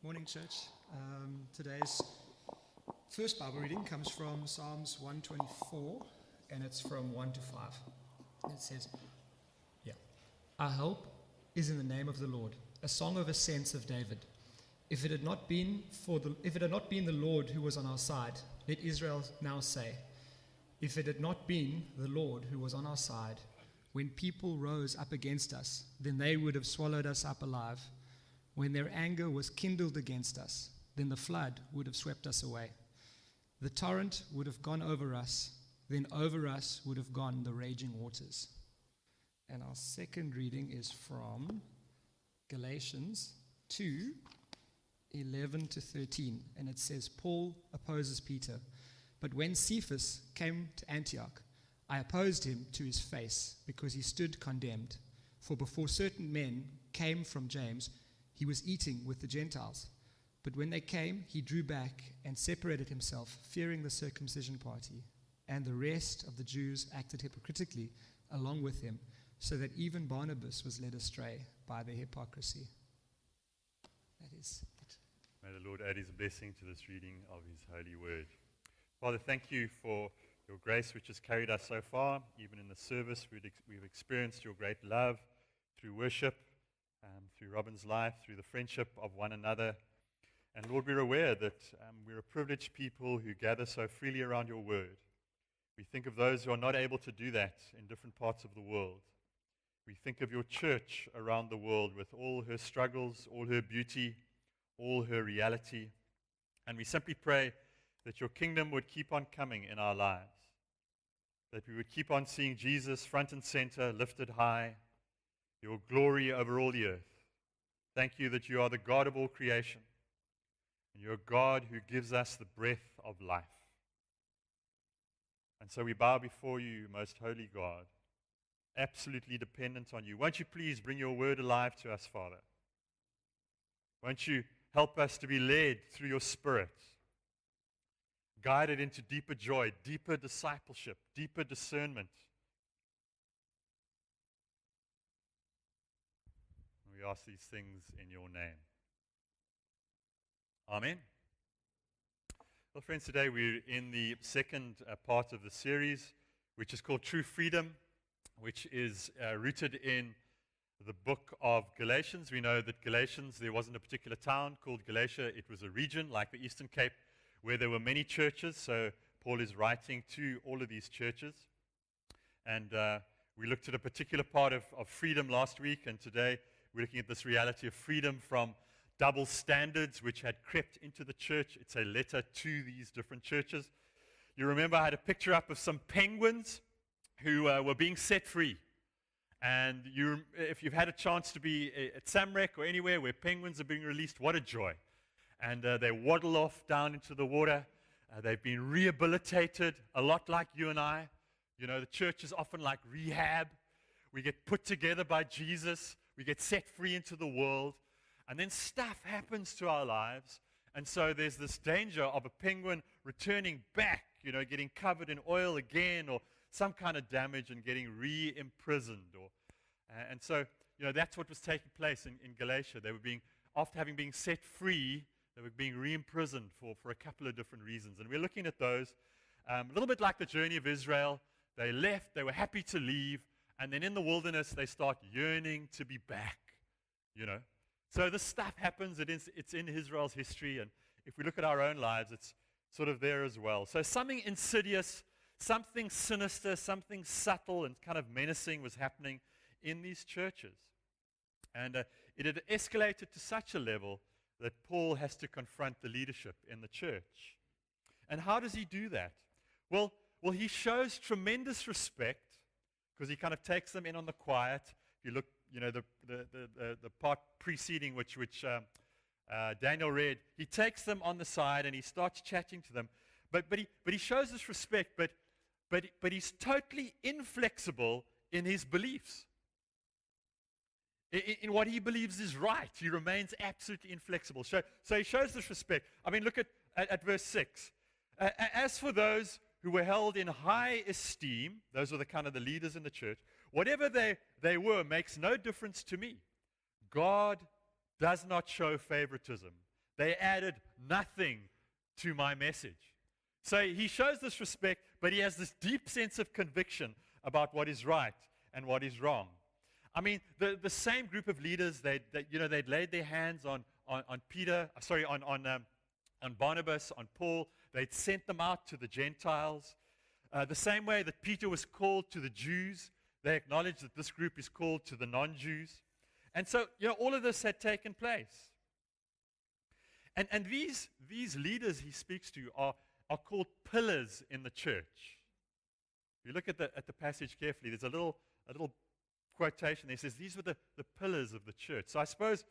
Morning, church. Today's first Bible reading comes from Psalms 124, and it's from 1 to 5. It says, Our hope is in the name of the Lord, a song of ascents of David. If it had not been the Lord who was on our side, let Israel now say, if it had not been the Lord who was on our side, when people rose up against us, then they would have swallowed us up alive. When their anger was kindled against us, then the flood would have swept us away. The torrent would have gone over us, then over us would have gone the raging waters. And our second reading is from Galatians 2, 11 to 13. And it says, Paul opposes Peter. But when Cephas came to Antioch, I opposed him to his face, because he stood condemned. For before certain men came from James, he was eating with the Gentiles. But when they came, he drew back and separated himself, fearing the circumcision party. And the rest of the Jews acted hypocritically along with him, so that even Barnabas was led astray by their hypocrisy. That is it. May the Lord add his blessing to this reading of his holy word. Father, thank you for your grace which has carried us so far. Even in the service, we've experienced your great love through worship, through Robin's life, through the friendship of one another. And Lord, we're aware that we're a privileged people who gather so freely around your word. We think of those who are not able to do that in different parts of the world. We think of your church around the world with all her struggles, all her beauty, all her reality. And we simply pray that your kingdom would keep on coming in our lives, that we would keep on seeing Jesus front and center, lifted high, your glory over all the earth. Thank you that you are the God of all creation, and you're a God who gives us the breath of life. And so we bow before you, most holy God, absolutely dependent on you. Won't you please bring your word alive to us, Father? Won't you help us to be led through your Spirit, guided into deeper joy, deeper discipleship, deeper discernment. We ask these things in your name. Amen. Well, friends, today we're in the second part of the series, which is called True Freedom, which is rooted in the book of Galatians. We know that Galatians, there wasn't a particular town called Galatia. It was a region like the Eastern Cape where there were many churches. So Paul is writing to all of these churches. And we looked at a particular part of freedom last week, and today we're looking at this reality of freedom from double standards which had crept into the church. It's a letter to these different churches. You remember I had a picture up of some penguins who were being set free. And if you've had a chance to be at Samrek or anywhere where penguins are being released, what a joy. And they waddle off down into the water. They've been rehabilitated, a lot like you and I. You know, the church is often like rehab. We get put together by Jesus. We get set free into the world. And then stuff happens to our lives. And so there's this danger of a penguin returning back, you know, getting covered in oil again, or some kind of damage and getting re-imprisoned. And so, you know, that's what was taking place in Galatia. They were after having been set free, they were being re-imprisoned for a couple of different reasons. And we're looking at those a little bit like the journey of Israel. They left, they were happy to leave, and then in the wilderness they start yearning to be back, you know. So this stuff happens, it's in Israel's history, and if we look at our own lives, it's sort of there as well. So something insidious, something sinister, something subtle and kind of menacing was happening in these churches. And it had escalated to such a level that Paul has to confront the leadership in the church. And how does he do that? Well, he shows tremendous respect because he kind of takes them in on the quiet. If you look, you know, the part preceding which Daniel read, he takes them on the side and he starts chatting to them. But he shows this respect, but he's totally inflexible in his beliefs. In what he believes is right, he remains absolutely inflexible. So he shows this respect. I mean, look at verse 6. As for those who were held in high esteem, those were the kind of the leaders in the church, whatever they were makes no difference to me. God does not show favoritism. They added nothing to my message. So he shows this respect, but he has this deep sense of conviction about what is right and what is wrong. I mean, the same group of leaders, they'd laid their hands on Barnabas, on Paul. They'd sent them out to the Gentiles. The same way that Peter was called to the Jews, they acknowledged that this group is called to the non-Jews. And so, all of this had taken place. And these leaders he speaks to are called pillars in the church. If you look at the passage carefully, there's a little quotation there. It says, these were the pillars of the church. So I suppose,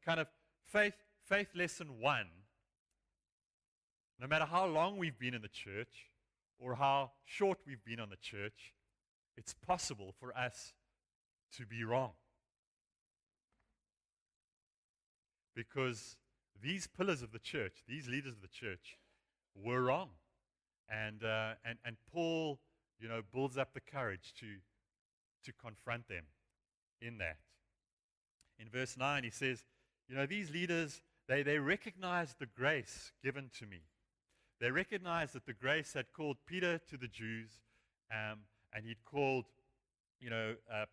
kind of faith lesson 1, no matter how long we've been in the church or how short we've been on the church, it's possible for us to be wrong. Because these pillars of the church, these leaders of the church, were wrong. And Paul, builds up the courage to confront them in that. In verse 9, he says, these leaders, they recognized the grace given to me. They recognized that the grace had called Peter to the Jews, and he'd called,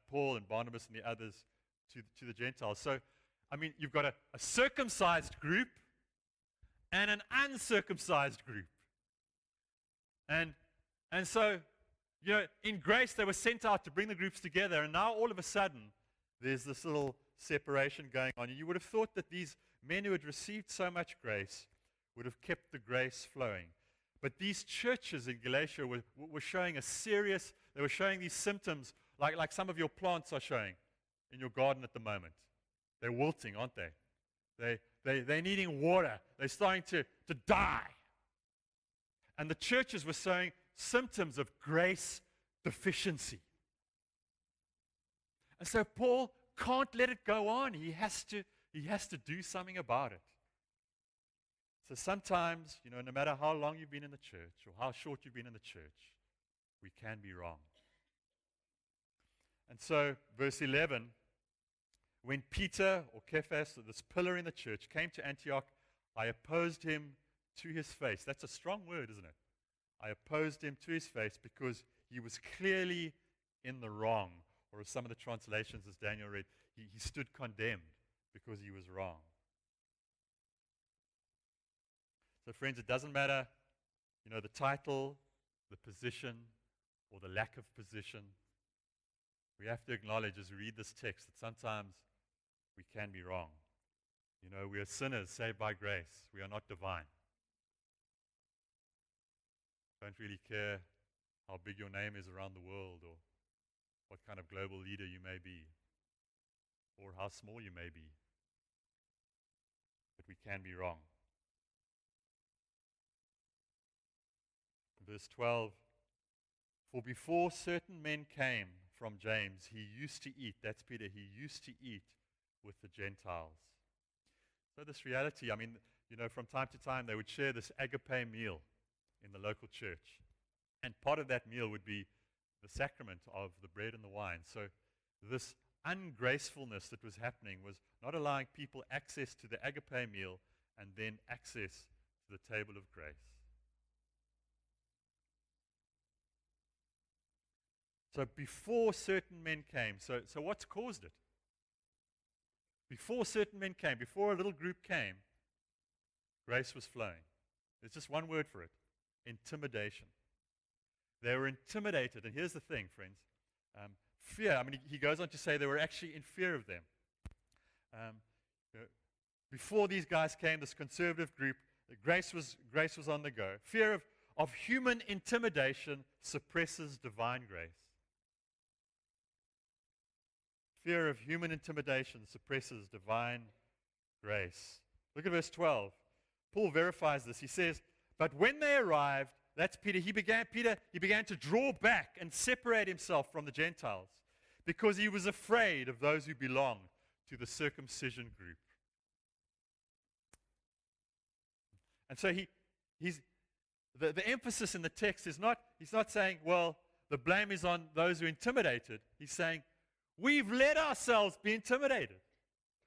Paul and Barnabas and the others to the Gentiles. So, I mean, you've got a circumcised group and an uncircumcised group. And so, in grace, they were sent out to bring the groups together, and now all of a sudden, there's this little separation going on. You would have thought that these men who had received so much grace would have kept the grace flowing. But these churches in Galatia were showing they were showing these symptoms like some of your plants are showing in your garden at the moment. They're wilting, aren't they? They're needing water. They're starting to die. And the churches were showing symptoms of grace deficiency. And so Paul can't let it go on. He has to do something about it. So sometimes, no matter how long you've been in the church or how short you've been in the church, we can be wrong. And so, verse 11, when Peter, or Cephas, or this pillar in the church, came to Antioch, I opposed him to his face. That's a strong word, isn't it? I opposed him to his face because he was clearly in the wrong. Or as some of the translations, as Daniel read, he stood condemned because he was wrong. So friends, it doesn't matter, the title, the position, or the lack of position. We have to acknowledge as we read this text that sometimes we can be wrong. We are sinners saved by grace. We are not divine. Don't really care how big your name is around the world or what kind of global leader you may be or how small you may be. But we can be wrong. Verse 12, for before certain men came from James, he used to eat, that's Peter, he used to eat with the Gentiles. So this reality, from time to time they would share this agape meal in the local church. And part of that meal would be the sacrament of the bread and the wine. So this ungracefulness that was happening was not allowing people access to the agape meal and then access to the table of grace. So before certain men came, so what's caused it? Before certain men came, before a little group came, grace was flowing. There's just one word for it: intimidation. They were intimidated, and here's the thing, friends. Fear, he goes on to say they were actually in fear of them. Before these guys came, this conservative group, grace was on the go. Fear of human intimidation suppresses divine grace. Fear of human intimidation suppresses divine grace. Look at verse 12. Paul verifies this. He says, but when they arrived, that's Peter, he began to draw back and separate himself from the Gentiles because he was afraid of those who belong to the circumcision group. And so the emphasis in the text is he's not saying, well, the blame is on those who intimidated. He's saying, we've let ourselves be intimidated.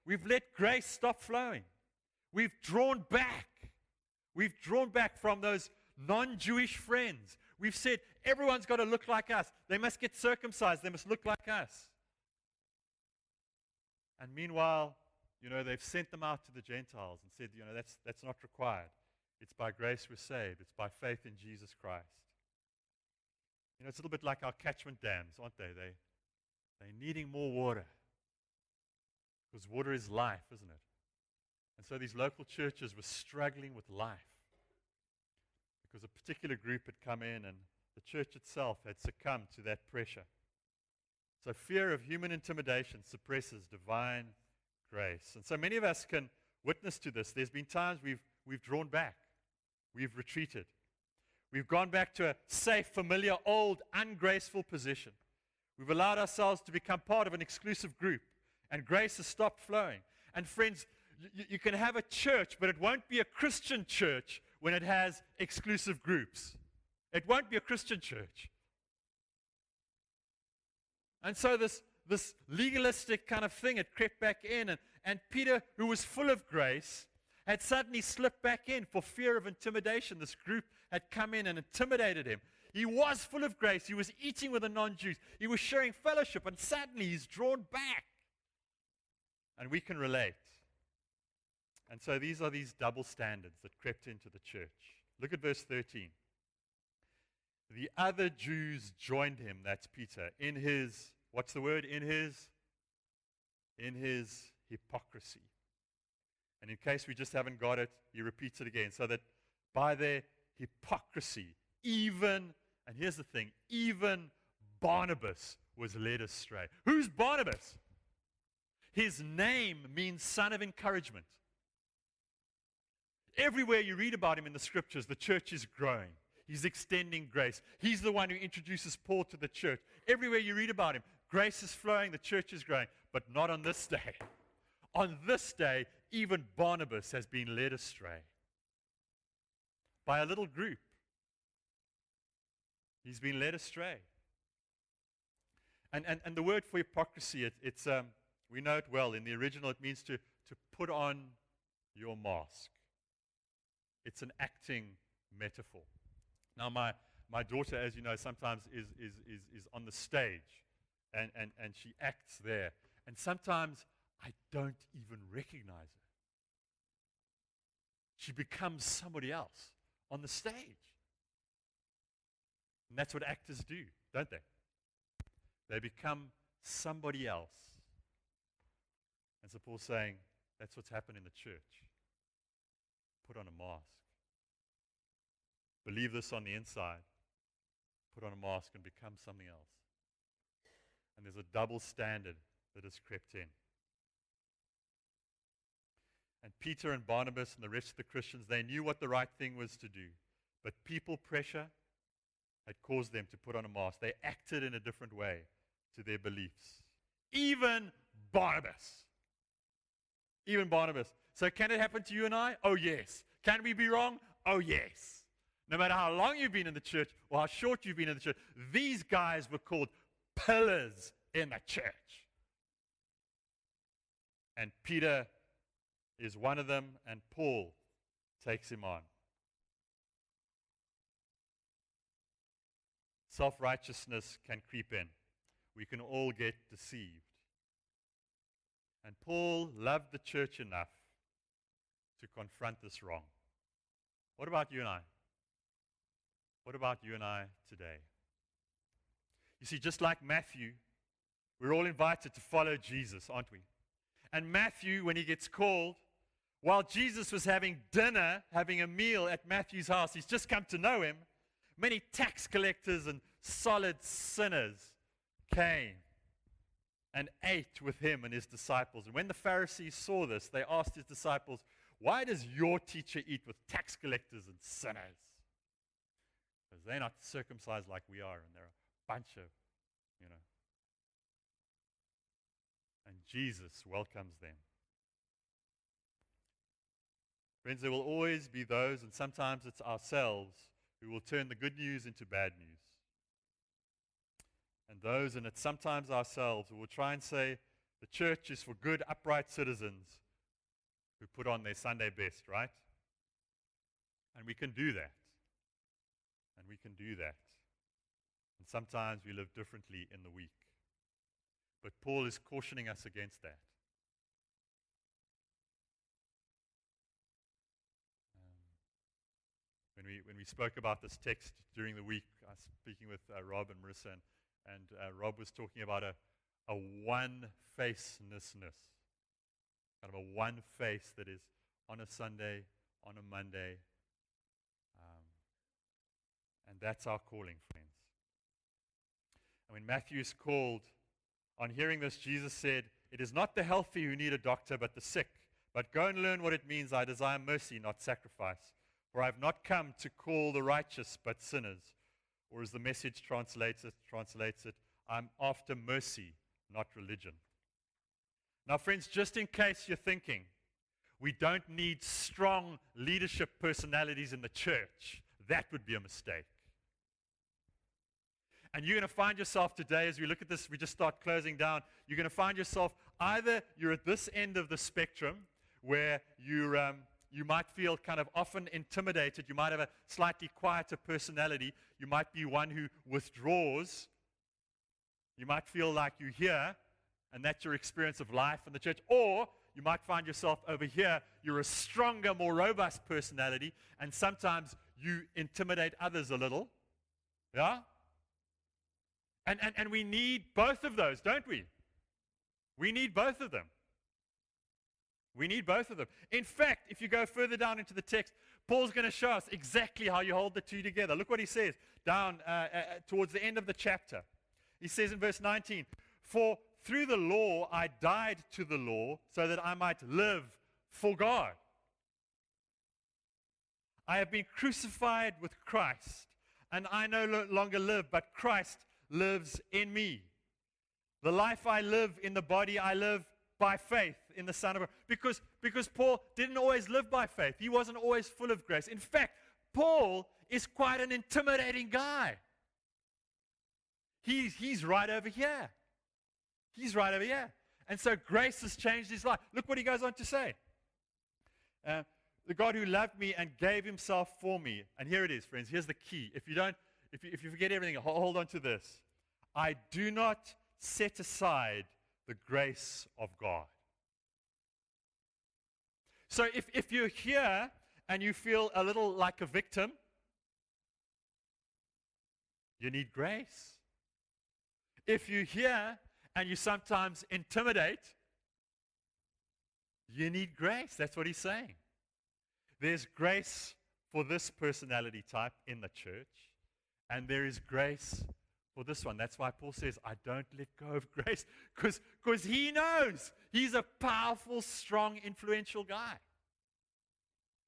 We've let grace stop flowing. We've drawn back. We've drawn back from those non-Jewish friends. We've said, everyone's got to look like us. They must get circumcised. They must look like us. And meanwhile, they've sent them out to the Gentiles and said, that's not required. It's by grace we're saved. It's by faith in Jesus Christ. It's a little bit like our catchment dams, aren't they? They're needing more water. Because water is life, isn't it? And so these local churches were struggling with life. Because a particular group had come in and the church itself had succumbed to that pressure. So fear of human intimidation suppresses divine grace. And so many of us can witness to this. There's been times we've drawn back. We've retreated. We've gone back to a safe, familiar, old, ungraceful position. We've allowed ourselves to become part of an exclusive group, and grace has stopped flowing. And friends, you can have a church, but it won't be a Christian church when it has exclusive groups. It won't be a Christian church. And so this legalistic kind of thing had crept back in, and Peter, who was full of grace, had suddenly slipped back in for fear of intimidation. This group had come in and intimidated him. He was full of grace. He was eating with the non-Jews. He was sharing fellowship, and suddenly he's drawn back. And we can relate. And so these are these double standards that crept into the church. Look at verse 13. The other Jews joined him, that's Peter, in his, what's the word? In his hypocrisy. And in case we just haven't got it, he repeats it again. So that by their hypocrisy, even, and here's the thing, even Barnabas was led astray. Who's Barnabas? His name means son of encouragement. Everywhere you read about him in the scriptures, the church is growing. He's extending grace. He's the one who introduces Paul to the church. Everywhere you read about him, grace is flowing, the church is growing, but not on this day. On this day, even Barnabas has been led astray by a little group. He's been led astray. And the word for hypocrisy, it's we know it well. In the original, it means to put on your mask. It's an acting metaphor. Now, my daughter, as you know, sometimes is on the stage, and she acts there. And sometimes I don't even recognize her. She becomes somebody else on the stage. And that's what actors do, don't they? They become somebody else. And so Paul's saying, that's what's happened in the church. Put on a mask. Believe this on the inside. Put on a mask and become something else. And there's a double standard that has crept in. And Peter and Barnabas and the rest of the Christians, they knew what the right thing was to do. But people pressure had caused them to put on a mask. They acted in a different way to their beliefs. Even Barnabas. Even Barnabas. So can it happen to you and I? Oh, yes. Can we be wrong? Oh, yes. No matter how long you've been in the church or how short you've been in the church, these guys were called pillars in the church. And Peter is one of them, and Paul takes him on. Self-righteousness can creep in. We can all get deceived. And Paul loved the church enough to confront this wrong. What about you and I? What about you and I today? You see, just like Matthew, we're all invited to follow Jesus, aren't we? And Matthew, when he gets called, while Jesus was having dinner, having a meal at Matthew's house, he's just come to know him, many tax collectors and solid sinners came and ate with him and his disciples. And when the Pharisees saw this, they asked his disciples, why does your teacher eat with tax collectors and sinners? Because they're not circumcised like we are, and they're a bunch of, And Jesus welcomes them. Friends, there will always be those, and sometimes it's ourselves, who will turn the good news into bad news. And those, and it's sometimes ourselves, who will try and say the church is for good, upright citizens who put on their Sunday best, right? And we can do that. And we can do that. And sometimes we live differently in the week. But Paul is cautioning us against that. When we spoke about this text during the week, I was speaking with Rob and Marissa, and Rob was talking about a one-faceness, kind of a one face that is on a Sunday, on a Monday, and that's our calling, friends. And when Matthew is called, on hearing this, Jesus said, "It is not the healthy who need a doctor, but the sick. But go and learn what it means. I desire mercy, not sacrifice. For I have not come to call the righteous, but sinners." Or as the Message translates it, I'm after mercy, not religion. Now, friends, just in case you're thinking, we don't need strong leadership personalities in the church, that would be a mistake. And you're going to find yourself today, as we look at this, we just start closing down, you're going to find yourself either you're at this end of the spectrum where you might feel kind of often intimidated. You might have a slightly quieter personality. You might be one who withdraws. You might feel like you're here, and that's your experience of life in the church. Or you might find yourself over here. You're a stronger, more robust personality, and sometimes you intimidate others a little. Yeah? And we need both of those, don't we? We need both of them. We need both of them. In fact, if you go further down into the text, Paul's going to show us exactly how you hold the two together. Look what he says down towards the end of the chapter. He says in verse 19, "For through the law I died to the law so that I might live for God. I have been crucified with Christ, and I no longer live, but Christ lives in me. The life I live in the body, I live by faith in the Son of God." Because Paul didn't always live by faith. He wasn't always full of grace. In fact, Paul is quite an intimidating guy. He's right over here. He's right over here. And so grace has changed his life. Look what he goes on to say. "The God who loved me and gave himself for me." And here it is, friends. Here's the key. If you forget everything, hold on to this. "I do not set aside the grace of God." So if you're here and you feel a little like a victim, you need grace. If you're here and you sometimes intimidate, you need grace. That's what he's saying. There's grace for this personality type in the church, and there is grace for this one. That's why Paul says, "I don't let go of grace," because he knows he's a powerful, strong, influential guy.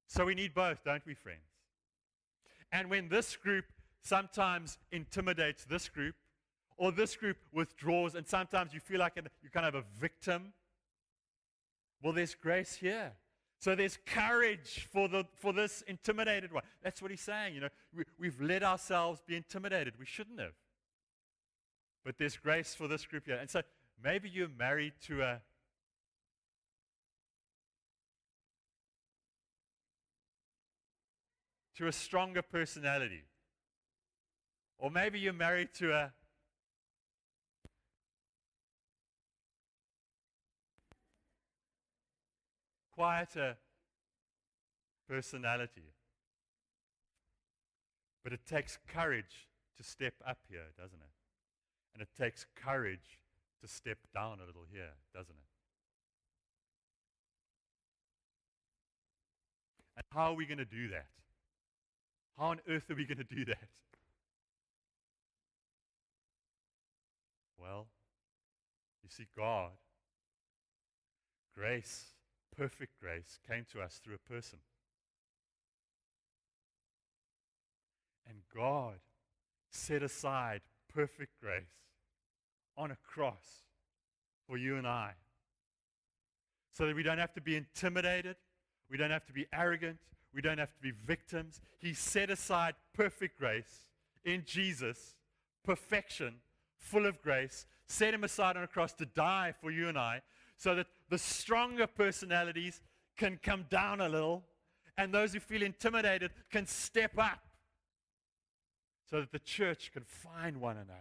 So we need both, don't we, friends? And when this group sometimes intimidates this group, or this group withdraws, and sometimes you feel like you're kind of a victim, well, there's grace here. So there's courage for this intimidated one. That's what he's saying. We've let ourselves be intimidated. We shouldn't have. But there's grace for this group here. And so maybe you're married to a stronger personality. Or maybe you're married to a quieter personality. But it takes courage to step up here, doesn't it? And it takes courage to step down a little here, doesn't it? And how are we going to do that? How on earth are we going to do that? Well, you see, God, grace, perfect grace, came to us through a person. And God set aside perfect grace on a cross for you and I, so that we don't have to be intimidated, we don't have to be arrogant, we don't have to be victims. He set aside perfect grace in Jesus, perfection, full of grace, set him aside on a cross to die for you and I, so that the stronger personalities can come down a little, and those who feel intimidated can step up so that the church can find one another.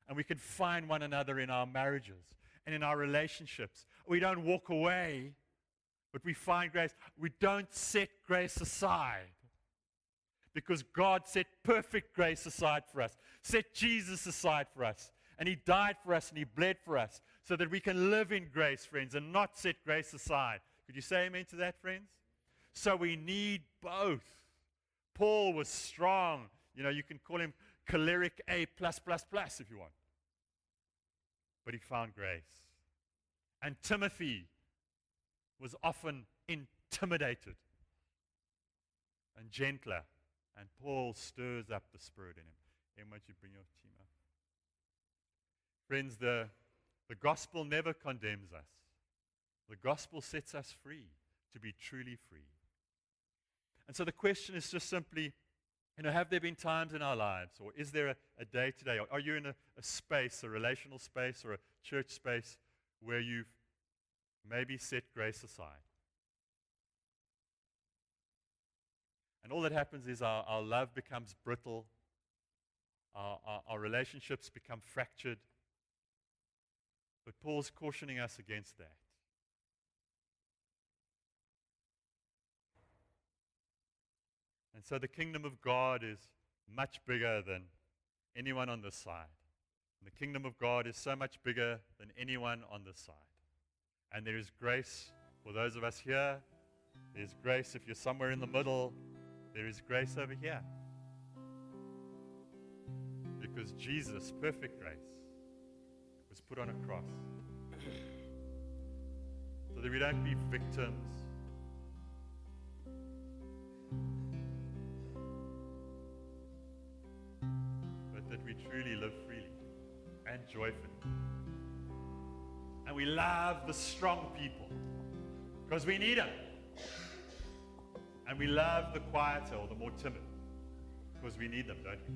And we can find one another in our marriages and in our relationships. We don't walk away, but we find grace. We don't set grace aside, because God set perfect grace aside for us, set Jesus aside for us. And He died for us and He bled for us so that we can live in grace, friends, and not set grace aside. Could you say amen to that, friends? So we need both. Paul was strong. You can call him choleric A+++ if you want. But he found grace. And Timothy was often intimidated and gentler. And Paul stirs up the Spirit in him. Emma, would you bring your team up? Friends, the gospel never condemns us. The gospel sets us free to be truly free. And so the question is just simply, have there been times in our lives, or is there a day today, or are you in a space, a relational space or a church space, where you've maybe set grace aside? And all that happens is our love becomes brittle, our relationships become fractured. But Paul's cautioning us against that. And so the kingdom of God is much bigger than anyone on this side. And the kingdom of God is so much bigger than anyone on this side. And there is grace for those of us here. There's grace if you're somewhere in the middle. There is grace over here. Because Jesus, perfect grace, was put on a cross so that we don't be victims, but that we truly live freely and joyfully. And we love the strong people because we need them. And we love the quieter or the more timid because we need them, don't we?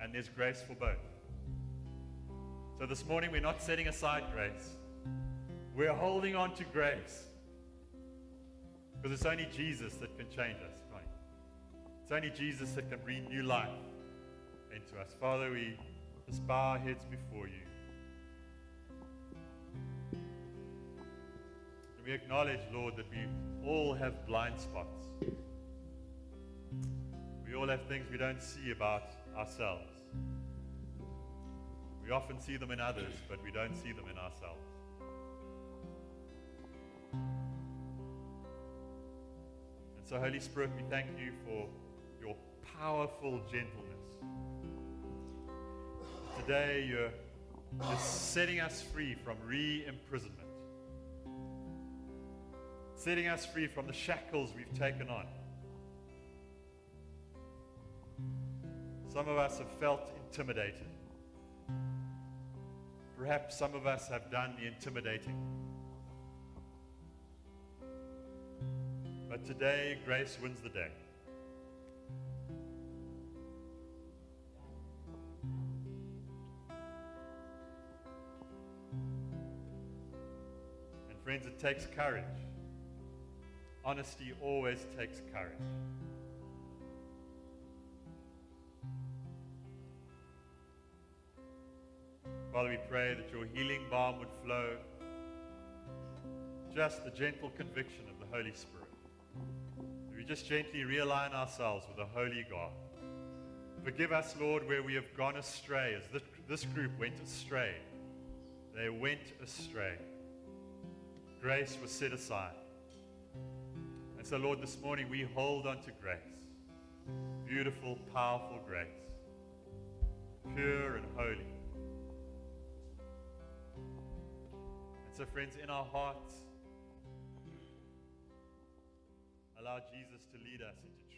And there's grace for both. So this morning we're not setting aside grace. We're holding on to grace. Because it's only Jesus that can change us. Right? It's only Jesus that can breathe new life into us. Father, we just bow our heads before you. And we acknowledge, Lord, that we all have blind spots. We all have things we don't see about ourselves. We often see them in others, but we don't see them in ourselves. And so, Holy Spirit, we thank you for your powerful gentleness. Today, you're setting us free from re-imprisonment. Setting us free from the shackles we've taken on. Some of us have felt intimidated. Perhaps some of us have done the intimidating. But today, grace wins the day. And friends, it takes courage. Honesty always takes courage. Father, we pray that your healing balm would flow, just the gentle conviction of the Holy Spirit. That we just gently realign ourselves with the Holy God. Forgive us, Lord, where we have gone astray, as this group went astray. They went astray. Grace was set aside. And so, Lord, this morning we hold on to grace. Beautiful, powerful grace. Pure and holy. So friends, in our hearts, allow Jesus to lead us into